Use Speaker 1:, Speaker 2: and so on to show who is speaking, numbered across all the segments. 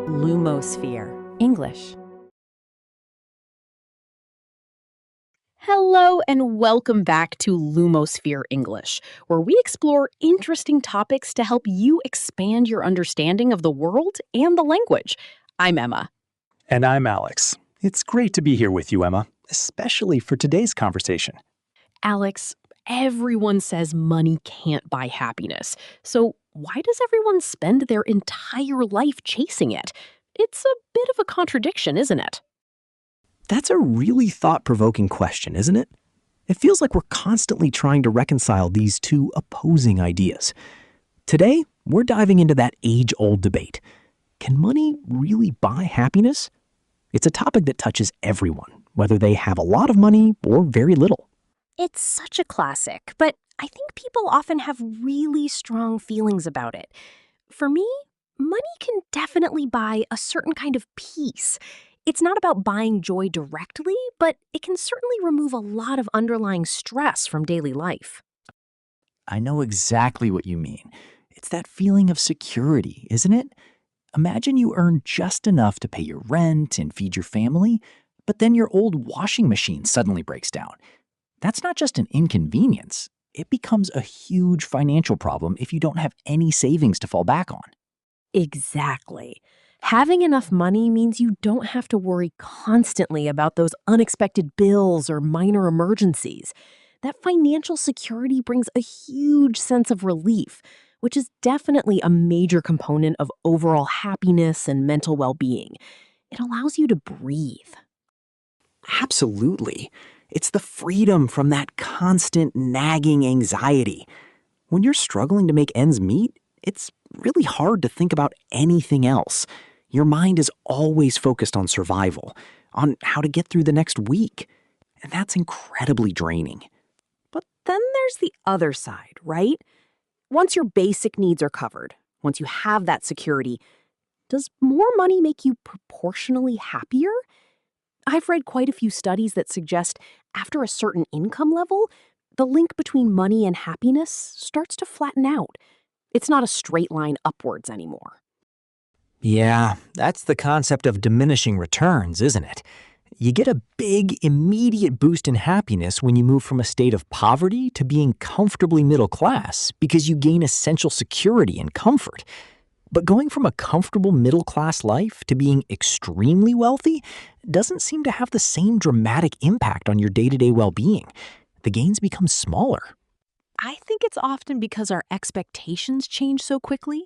Speaker 1: Lumosphere English. Hello and welcome back to Lumosphere English, where we explore interesting topics to help you expand your understanding of the world and the language. I'm Emma.
Speaker 2: And I'm Alex. It's great to be here with you, Emma, especially for today's conversation.
Speaker 1: Alex, everyone says money can't buy happiness. So why does everyone spend their entire life chasing it? It's a bit of a contradiction, isn't it?
Speaker 3: That's a really thought-provoking question, isn't it? It feels like we're constantly trying to reconcile these two opposing ideas. Today, we're diving into that age-old debate. Can money really buy happiness? It's a topic that touches everyone, whether they have a lot of money or very little.
Speaker 4: It's such a classic, but I think people often have really strong feelings about it. For me, money can definitely buy a certain kind of peace. It's not about buying joy directly, but it can certainly remove a lot of underlying stress from daily life.
Speaker 3: I know exactly what you mean. It's that feeling of security, isn't it? Imagine you earn just enough to pay your rent and feed your family, but then your old washing machine suddenly breaks down. That's not just an inconvenience. It becomes a huge financial problem if you don't have any savings to fall back on.
Speaker 4: Exactly. Having enough money means you don't have to worry constantly about those unexpected bills or minor emergencies. That financial security brings a huge sense of relief, which is definitely a major component of overall happiness and mental well-being. It allows you to breathe.
Speaker 3: Absolutely. It's the freedom from that constant nagging anxiety. When you're struggling to make ends meet, it's really hard to think about anything else. Your mind is always focused on survival, on how to get through the next week. And that's incredibly draining.
Speaker 4: But then there's the other side, right? Once your basic needs are covered, once you have that security, does more money make you proportionally happier? I've read quite a few studies that suggest after a certain income level, the link between money and happiness starts to flatten out. It's not a straight line upwards anymore.
Speaker 3: Yeah, that's the concept of diminishing returns, isn't it? You get a big, immediate boost in happiness when you move from a state of poverty to being comfortably middle class because you gain essential security and comfort. But going from a comfortable middle-class life to being extremely wealthy doesn't seem to have the same dramatic impact on your day-to-day well-being. The gains become smaller.
Speaker 1: I think it's often because our expectations change so quickly.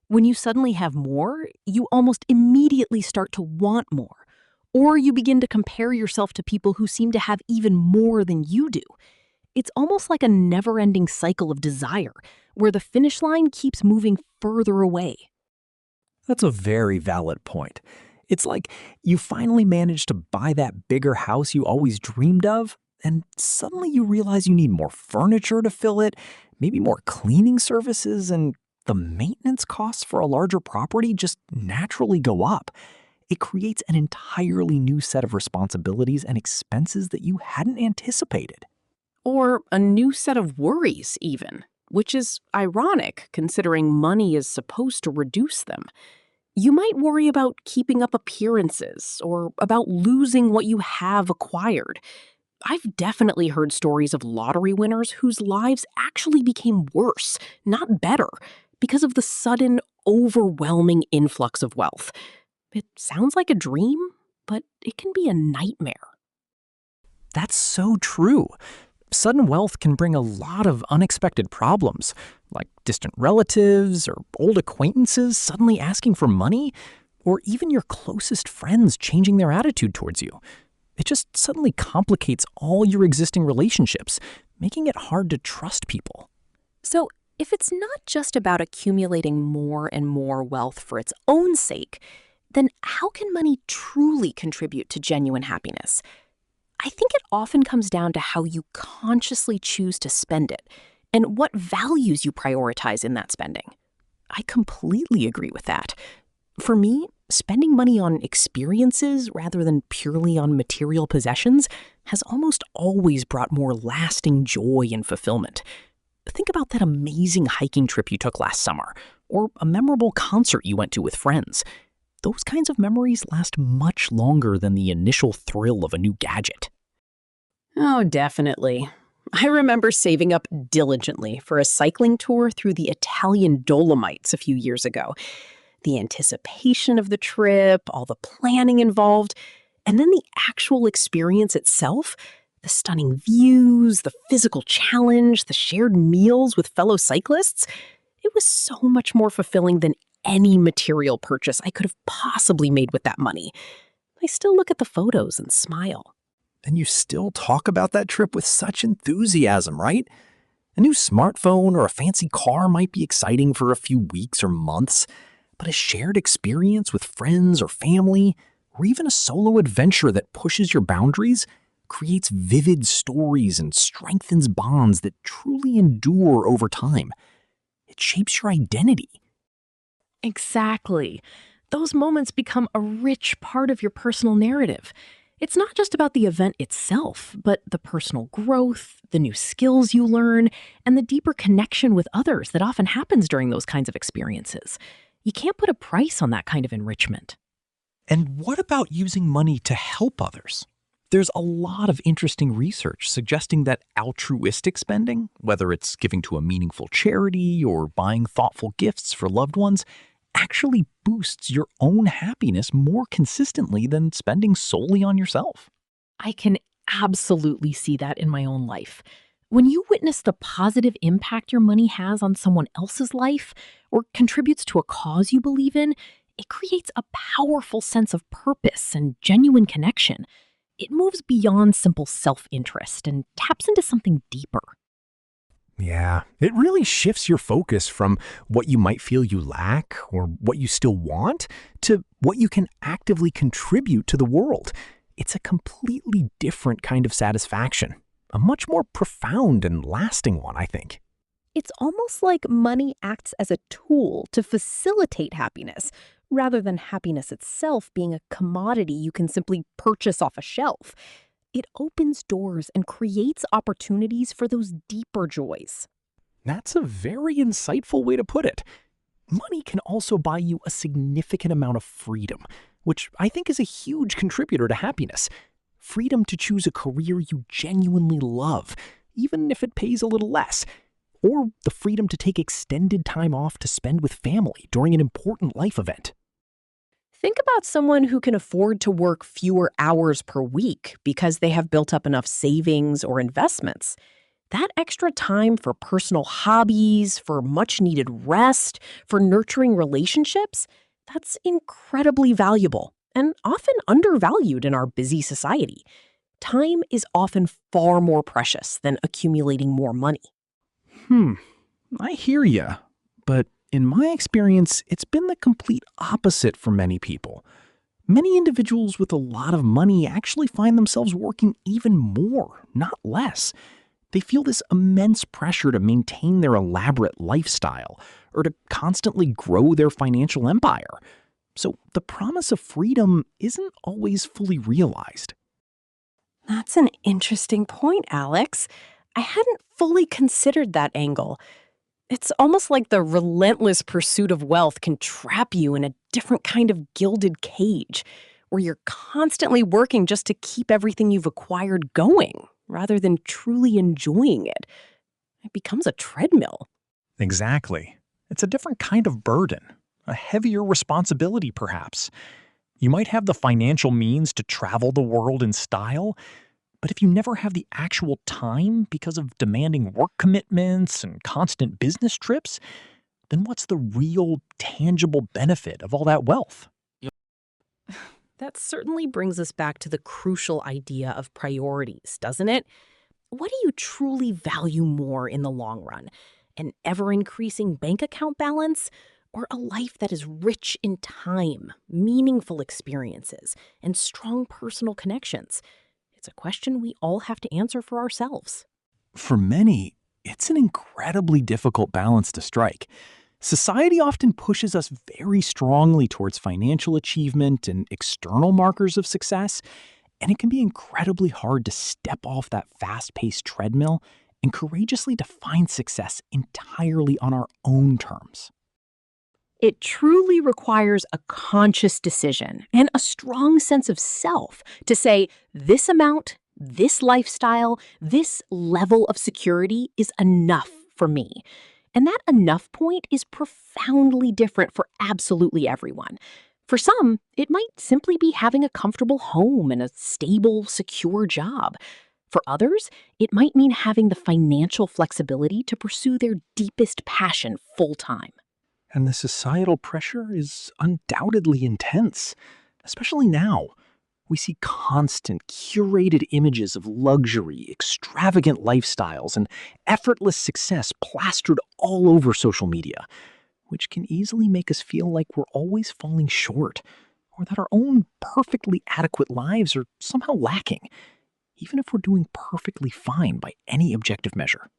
Speaker 1: When you suddenly have more, you almost immediately start to want more. Or you begin to compare yourself to people who seem to have even more than you do. It's almost like a never-ending cycle of desire, where the finish line keeps moving further away.
Speaker 3: That's a very valid point. It's like you finally managed to buy that bigger house you always dreamed of, and suddenly you realize you need more furniture to fill it, maybe more cleaning services, and the maintenance costs for a larger property just naturally go up. It creates an entirely new set of responsibilities and expenses that you hadn't anticipated.
Speaker 1: Or a new set of worries, even, which is ironic considering money is supposed to reduce them. You might worry about keeping up appearances or about losing what you have acquired. I've definitely heard stories of lottery winners whose lives actually became worse, not better, because of the sudden, overwhelming influx of wealth. It sounds like a dream, but it can be a nightmare.
Speaker 3: That's so true. Sudden wealth can bring a lot of unexpected problems, like distant relatives or old acquaintances suddenly asking for money, or even your closest friends changing their attitude towards you. It just suddenly complicates all your existing relationships, making it hard to trust people.
Speaker 4: So, if it's not just about accumulating more and more wealth for its own sake, then how can money truly contribute to genuine happiness? I think it often comes down to how you consciously choose to spend it and what values you prioritize in that spending. I completely agree with that. For me, spending money on experiences rather than purely on material possessions has almost always brought more lasting joy and fulfillment. Think about that amazing hiking trip you took last summer, or a memorable concert you went to with friends.
Speaker 3: those kinds of memories last much longer than the initial thrill of a new gadget.
Speaker 1: Oh, definitely. I remember saving up diligently for a cycling tour through the Italian Dolomites a few years ago. The anticipation of the trip, all the planning involved, and then the actual experience itself, the stunning views, the physical challenge, the shared meals with fellow cyclists, it was so much more fulfilling than any material purchase I could have possibly made with that money. I still look at the photos and smile.
Speaker 3: And you still talk about that trip with such enthusiasm, right? A new smartphone or a fancy car might be exciting for a few weeks or months, but a shared experience with friends or family, or even a solo adventure that pushes your boundaries, creates vivid stories and strengthens bonds that truly endure over time. It shapes your identity.
Speaker 1: Exactly. Those moments become a rich part of your personal narrative. It's not just about the event itself, but the personal growth, the new skills you learn, and the deeper connection with others that often happens during those kinds of experiences. You can't put a price on that kind of enrichment.
Speaker 3: And what about using money to help others? There's a lot of interesting research suggesting that altruistic spending, whether it's giving to a meaningful charity or buying thoughtful gifts for loved ones, actually boosts your own happiness more consistently than spending solely on yourself.
Speaker 1: I can absolutely see that in my own life. When you witness the positive impact your money has on someone else's life or contributes to a cause you believe in, it creates a powerful sense of purpose and genuine connection. It moves beyond simple self-interest and taps into something deeper.
Speaker 3: Yeah, it really shifts your focus from what you might feel you lack or what you still want to what you can actively contribute to the world. It's a completely different kind of satisfaction, a much more profound and lasting one, I think.
Speaker 4: It's almost like money acts as a tool to facilitate happiness, rather than happiness itself being a commodity you can simply purchase off a shelf. It opens doors and creates opportunities for those deeper joys.
Speaker 3: That's a very insightful way to put it. Money can also buy you a significant amount of freedom, which I think is a huge contributor to happiness. Freedom to choose a career you genuinely love, even if it pays a little less. Or the freedom to take extended time off to spend with family during an important life event.
Speaker 1: Think about someone who can afford to work fewer hours per week because they have built up enough savings or investments. That extra time for personal hobbies, for much-needed rest, for nurturing relationships, that's incredibly valuable and often undervalued in our busy society. Time is often far more precious than accumulating more money.
Speaker 3: I hear ya, but in my experience, it's been the complete opposite for many people. Many individuals with a lot of money actually find themselves working even more, not less. They feel this immense pressure to maintain their elaborate lifestyle or to constantly grow their financial empire. So the promise of freedom isn't always fully realized.
Speaker 1: That's an interesting point, Alex. I hadn't fully considered that angle. It's almost like the relentless pursuit of wealth can trap you in a different kind of gilded cage, where you're constantly working just to keep everything you've acquired going, rather than truly enjoying it. It becomes a treadmill.
Speaker 2: Exactly. It's a different kind of burden, a heavier responsibility perhaps. You might have the financial means to travel the world in style, but if you never have the actual time because of demanding work commitments and constant business trips, then what's the real, tangible benefit of all that wealth?
Speaker 1: That certainly brings us back to the crucial idea of priorities, doesn't it? What do you truly value more in the long run? An ever-increasing bank account balance? Or a life that is rich in time, meaningful experiences, and strong personal connections? It's a question we all have to answer for ourselves.
Speaker 2: For many, it's an incredibly difficult balance to strike. Society often pushes us very strongly towards financial achievement and external markers of success, and it can be incredibly hard to step off that fast-paced treadmill and courageously define success entirely on our own terms.
Speaker 4: It truly requires a conscious decision and a strong sense of self to say, this amount, this lifestyle, this level of security is enough for me. And that enough point is profoundly different for absolutely everyone. For some, it might simply be having a comfortable home and a stable, secure job. For others, it might mean having the financial flexibility to pursue their deepest passion full time.
Speaker 3: And the societal pressure is undoubtedly intense, especially now. We see constant, curated images of luxury, extravagant lifestyles, and effortless success plastered all over social media, which can easily make us feel like we're always falling short, or that our own perfectly adequate lives are somehow lacking, even if we're doing perfectly fine by any objective measure.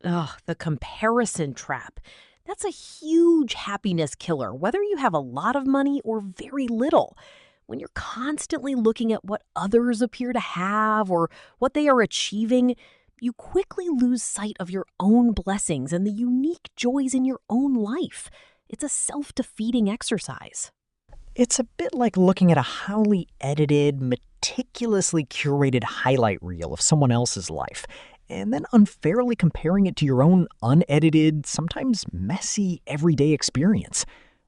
Speaker 4: Ugh, the comparison trap. That's a huge happiness killer, whether you have a lot of money or very little. When you're constantly looking at what others appear to have or what they are achieving, you quickly lose sight of your own blessings and the unique joys in your own life. It's a self-defeating exercise.
Speaker 3: It's a bit like looking at a highly edited, meticulously curated highlight reel of someone else's life, and then unfairly comparing it to your own unedited, sometimes messy, everyday experience.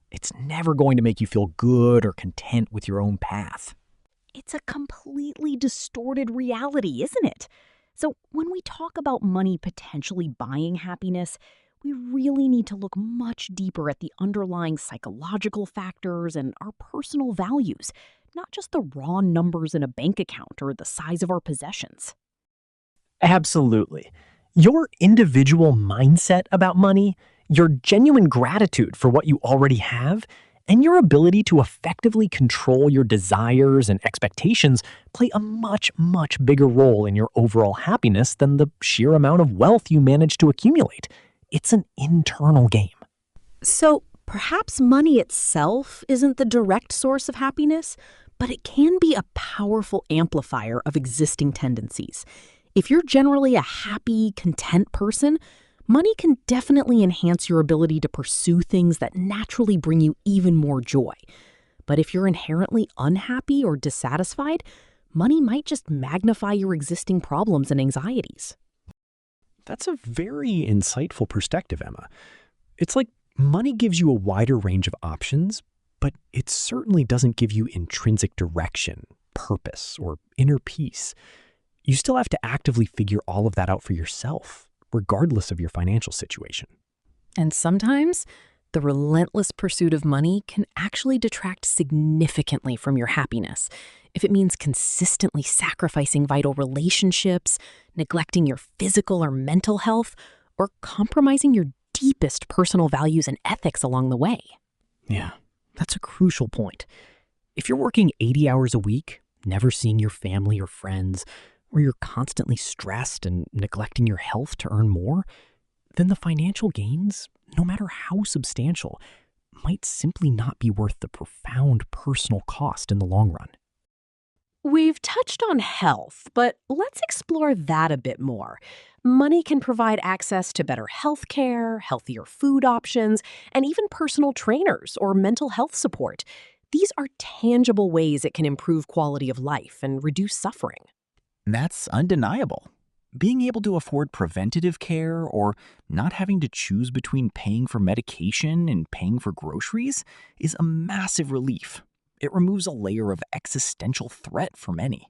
Speaker 3: It's never going to make you feel good or content with your own path.
Speaker 4: It's a completely distorted reality, isn't it? So when we talk about money potentially buying happiness, we really need to look much deeper at the underlying psychological factors and our personal values, not just the raw numbers in a bank account or the size of our possessions.
Speaker 3: Absolutely. Your individual mindset about money, your genuine gratitude for what you already have, and your ability to effectively control your desires and expectations play a much, much bigger role in your overall happiness than the sheer amount of wealth you manage to accumulate. It's an internal game.
Speaker 4: So perhaps money itself isn't the direct source of happiness, but it can be a powerful amplifier of existing tendencies. If you're generally a happy, content person, money can definitely enhance your ability to pursue things that naturally bring you even more joy. But if you're inherently unhappy or dissatisfied, money might just magnify your existing problems and anxieties.
Speaker 3: That's a very insightful perspective, Emma. It's like money gives you a wider range of options, but it certainly doesn't give you intrinsic direction, purpose, or inner peace. You still have to actively figure all of that out for yourself, regardless of your financial situation.
Speaker 4: And sometimes, the relentless pursuit of money can actually detract significantly from your happiness if it means consistently sacrificing vital relationships, neglecting your physical or mental health, or compromising your deepest personal values and ethics along the way.
Speaker 3: Yeah, that's a crucial point. If you're working 80 hours a week, never seeing your family or friends, or you're constantly stressed and neglecting your health to earn more, then the financial gains, no matter how substantial, might simply not be worth the profound personal cost in the long run.
Speaker 4: We've touched on health, but let's explore that a bit more. Money can provide access to better health care, healthier food options, and even personal trainers or mental health support. These are tangible ways it can improve quality of life and reduce suffering.
Speaker 5: That's undeniable. Being able to afford preventative care or not having to choose between paying for medication and paying for groceries is a massive relief. It removes a layer of existential threat for many.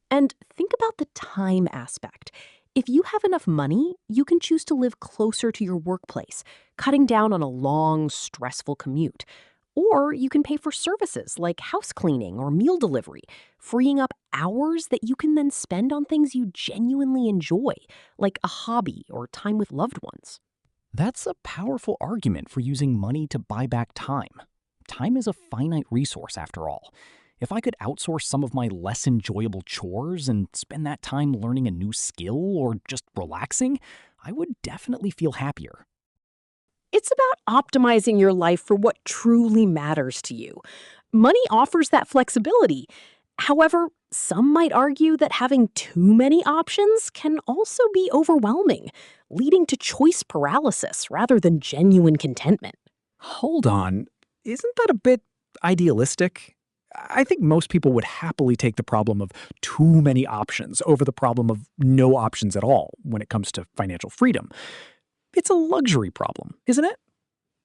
Speaker 4: And think about the time aspect. If you have enough money, you can choose to live closer to your workplace, cutting down on a long, stressful commute. Or you can pay for services like house cleaning or meal delivery, freeing up hours that you can then spend on things you genuinely enjoy, like a hobby or time with loved ones.
Speaker 5: That's a powerful argument for using money to buy back time. Time is a finite resource after all. If I could outsource some of my less enjoyable chores and spend that time learning a new skill or just relaxing, I would definitely feel happier.
Speaker 4: It's about optimizing your life for what truly matters to you. Money offers that flexibility. However, some might argue that having too many options can also be overwhelming, leading to choice paralysis rather than genuine contentment.
Speaker 2: Hold on. Isn't that a bit idealistic? I think most people would happily take the problem of too many options over the problem of no options at all when it comes to financial freedom. It's a luxury problem, isn't it?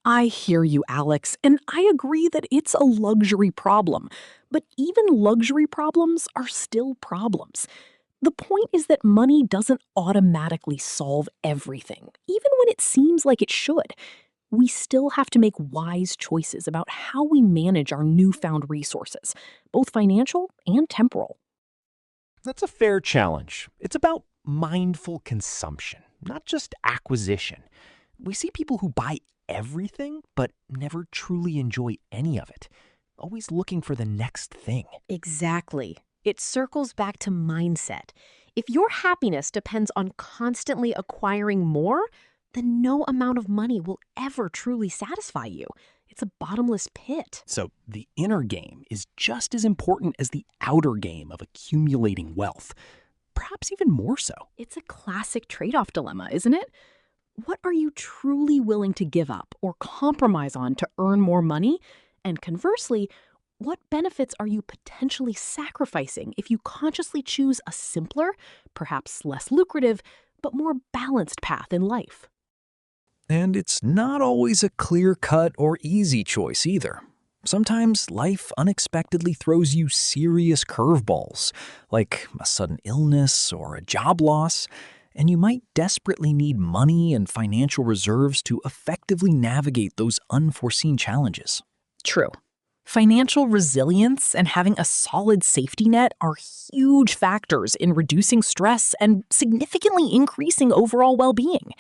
Speaker 1: I hear you, Alex, and I agree that it's a luxury problem. But even luxury problems are still problems. The point is that money doesn't automatically solve everything, even when it seems like it should. We still have to make wise choices about how we manage our newfound resources, both financial and temporal.
Speaker 6: That's a fair challenge. It's about mindful consumption, not just acquisition. We see people who buy everything, but never truly enjoy any of it, always looking for the next thing.
Speaker 4: Exactly. It circles back to mindset. If your happiness depends on constantly acquiring more, then no amount of money will ever truly satisfy you. It's a bottomless pit.
Speaker 5: So the inner game is just as important as the outer game of accumulating wealth, perhaps even more so.
Speaker 1: It's a classic trade-off dilemma, isn't it? What are you truly willing to give up or compromise on to earn more money? And conversely, what benefits are you potentially sacrificing if you consciously choose a simpler, perhaps less lucrative, but more balanced path in life?
Speaker 3: And it's not always a clear-cut or easy choice either. Sometimes life unexpectedly throws you serious curveballs, like a sudden illness or a job loss, and you might desperately need money and financial reserves to effectively navigate those unforeseen challenges.
Speaker 1: True. Financial resilience and having a solid safety net are huge factors in reducing stress and significantly increasing overall well-being.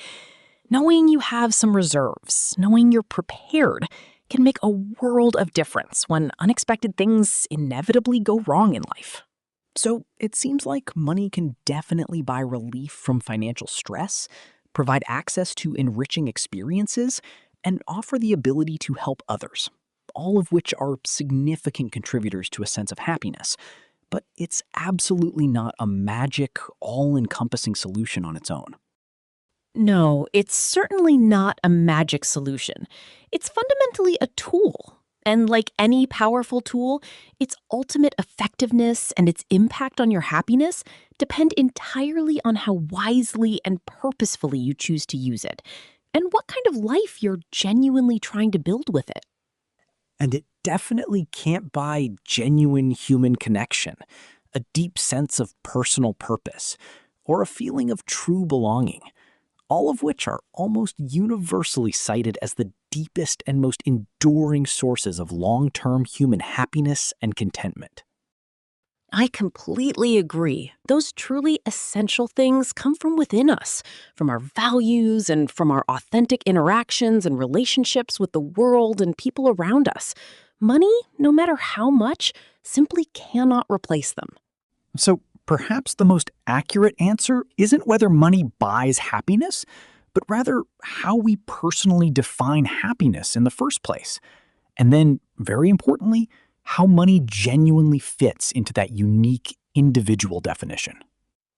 Speaker 1: Knowing you have some reserves, knowing you're prepared, can make a world of difference when unexpected things inevitably go wrong in life.
Speaker 5: So it seems like money can definitely buy relief from financial stress, provide access to enriching experiences, and offer the ability to help others, all of which are significant contributors to a sense of happiness. But it's absolutely not a magic, all-encompassing solution on its own.
Speaker 1: No, it's certainly not a magic solution. It's fundamentally a tool. And like any powerful tool, its ultimate effectiveness and its impact on your happiness depend entirely on how wisely and purposefully you choose to use it, and what kind of life you're genuinely trying to build with it.
Speaker 3: And it definitely can't buy genuine human connection, a deep sense of personal purpose, or a feeling of true belonging, all of which are almost universally cited as the deepest and most enduring sources of long-term human happiness and contentment.
Speaker 1: I completely agree. Those truly essential things come from within us, from our values and from our authentic interactions and relationships with the world and people around us. Money, no matter how much, simply cannot replace them.
Speaker 2: So perhaps the most accurate answer isn't whether money buys happiness, but rather how we personally define happiness in the first place. And then, very importantly, how money genuinely fits into that unique individual definition.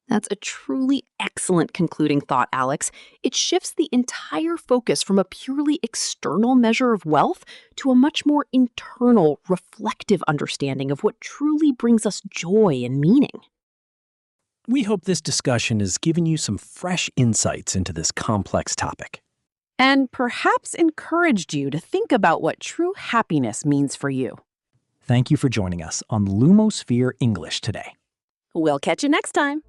Speaker 1: That's a truly excellent concluding thought, Alex. It shifts the entire focus from a purely external measure of wealth to a much more internal, reflective understanding of what truly brings us joy and meaning.
Speaker 2: We hope this discussion has given you some fresh insights into this complex topic.
Speaker 1: And perhaps encouraged you to think about what true happiness means for you.
Speaker 2: Thank you for joining us on Lumosphere English today.
Speaker 1: We'll catch you next time.